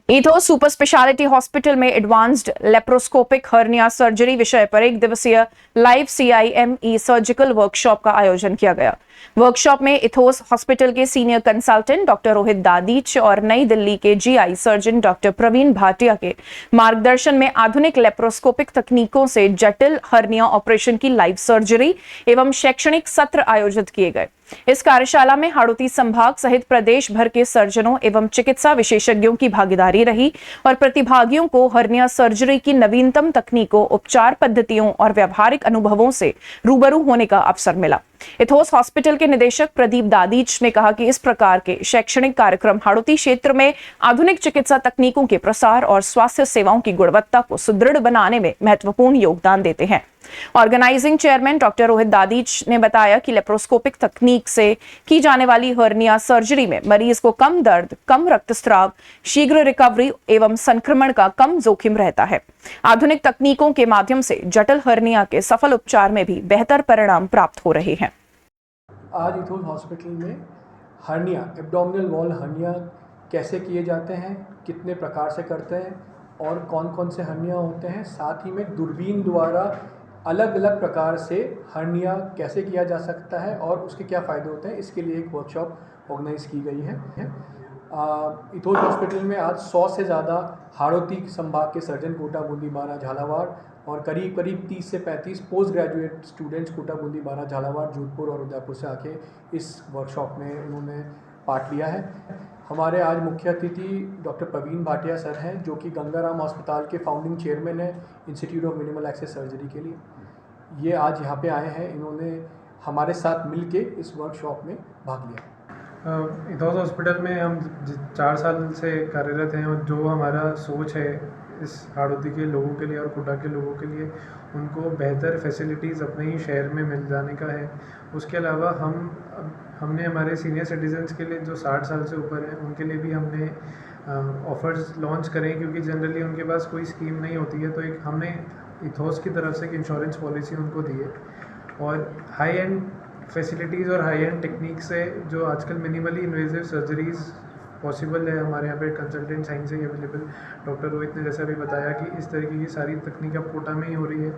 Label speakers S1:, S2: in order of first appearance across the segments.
S1: Ethos super speciality hospital में advanced laparoscopic hernia surgery विषय पर 1 दिवसीय लाइव CIME सर्जिकल वर्कशॉप का आयोजन किया गया। वर्कशॉप में इथोस हॉस्पिटल के senior consultant doctor Rohit Dadhich और नई दिल्ली के GI surgeon doctor Praveen Bhatia के मार्गदर्शन में आधुनिक लेप्रोस्कोपिक तकनीकों से जटिल हर्निया ऑपरेशन की लाइव सर्जरी एवं शैक्षणिक सत्र आयोजित किए गए। इस कार्यशाला में हाड़ौती संभाग सहित प्रदेश भर के सर्जनों एवं चिकित्सा विशेषज्ञों की भागीदारी रही और प्रतिभागियों को हर्निया सर्जरी की नवीनतम तकनीकों, उपचार पद्धतियों और व्यावहारिक अनुभवों से रूबरू होने का अवसर मिला। इथोस हॉस्पिटल के निदेशक प्रदीप दादीच ने कहा कि इस प्रकार के शैक्षणिक कार्यक्रम हाड़ौती क्षेत्र में आधुनिक चिकित्सा तकनीकों के प्रसार और स्वास्थ्य सेवाओं की गुणवत्ता को सुदृढ़ बनाने में महत्वपूर्ण योगदान देते हैं। Organizing chairman doctor Rohit Dadhich ने बताया कि लेप्रोस्कोपिक तकनीक से की जाने वाली हर्निया सर्जरी में मरीज को कम दर्द, कम रक्तस्राव, शीघ्र रिकवरी एवं संक्रमण का कम जोखिम रहता है। आधुनिक तकनीकों के माध्यम से जटिल हर्निया के सफल उपचार में भी बेहतर परिणाम प्राप्त हो रहे हैं।
S2: आज इथोस हॉस्पिटल में हर्निया, एब्डोमिनल वॉल हर्निया कैसे किए जाते हैं, कितने प्रकार से करते हैं और कौन कौन से हर्निया होते हैं, साथ ही में दूरबीन द्वारा अलग अलग प्रकार से हर्निया कैसे किया जा सकता है और उसके क्या फ़ायदे होते हैं, इसके लिए एक वर्कशॉप ऑर्गेनाइज़ की गई है। इथोस हॉस्पिटल में आज 100 से ज़्यादा हाड़ौती संभाग के सर्जन कोटा, बूंदी, बारा, झालावाड़ और करीब 30 से 35 post graduate students Kota, Bundi, Bara, Jhalawar, Jodhpur और उदयपुर से आके इस वर्कशॉप में उन्होंने पार्ट लिया है। हमारे आज मुख्य अतिथि डॉक्टर प्रवीण भाटिया सर हैं, जो कि गंगाराम अस्पताल के फाउंडिंग चेयरमैन हैं institute of minimal access surgery के लिए। ये आज यहाँ पे आए हैं, इन्होंने हमारे साथ मिलके इस वर्कशॉप में भाग लिया।
S3: इथोस हॉस्पिटल में हम 4 साल से कार्यरत हैं और जो हमारा सोच है इस हाड़ौती के लोगों के लिए और कोटा के लोगों के लिए, उनको बेहतर फैसिलिटीज़ अपने ही शहर में मिल जाने का है। उसके अलावा हमने हमारे सीनियर सिटीजन्स के लिए जो 60 साल से ऊपर हैं उनके लिए भी हमने ऑफ़र्स लॉन्च करें, क्योंकि जनरली उनके पास कोई स्कीम नहीं होती है। तो एक हमने इथोस की तरफ से एक इंश्योरेंस पॉलिसी उनको दी है और हाई एंड फैसिलिटीज़ और हाई एंड टेक्निक से जो आजकल मिनिमली इन्वेजिव सर्जरीज़ पॉसिबल है, हमारे यहाँ पे कंसल्टेंट साइंस से अवेलेबल। डॉक्टर रोहित ने जैसा भी बताया कि इस तरीके की सारी तकनीक अब कोटा में ही हो रही है,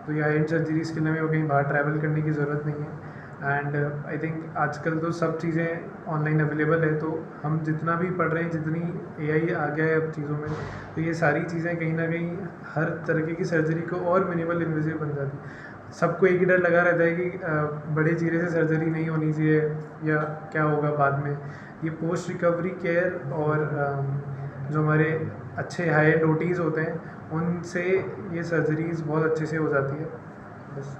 S3: तो ये हाई एंड सर्जरीज़ के लिए हमें कहीं बाहर ट्रैवल करने की ज़रूरत नहीं है। एंड आई थिंक आजकल तो सब चीज़ें ऑनलाइन अवेलेबल है, तो हम जितना भी पढ़ रहे हैं, जितनी AI आ गया है अब चीज़ों में, तो ये सारी चीज़ें कहीं ना कहीं हर तरीके की सर्जरी को और मिनिमल इन्वेजिव बन जाती है। सबको एक ही डर लगा रहता है कि बड़े चीरे से सर्जरी नहीं होनी चाहिए या क्या होगा बाद में। ये पोस्ट रिकवरी केयर और जो हमारे अच्छे हाई एंड OTs होते हैं, उनसे ये सर्जरीज़ बहुत अच्छे से हो जाती है। बस।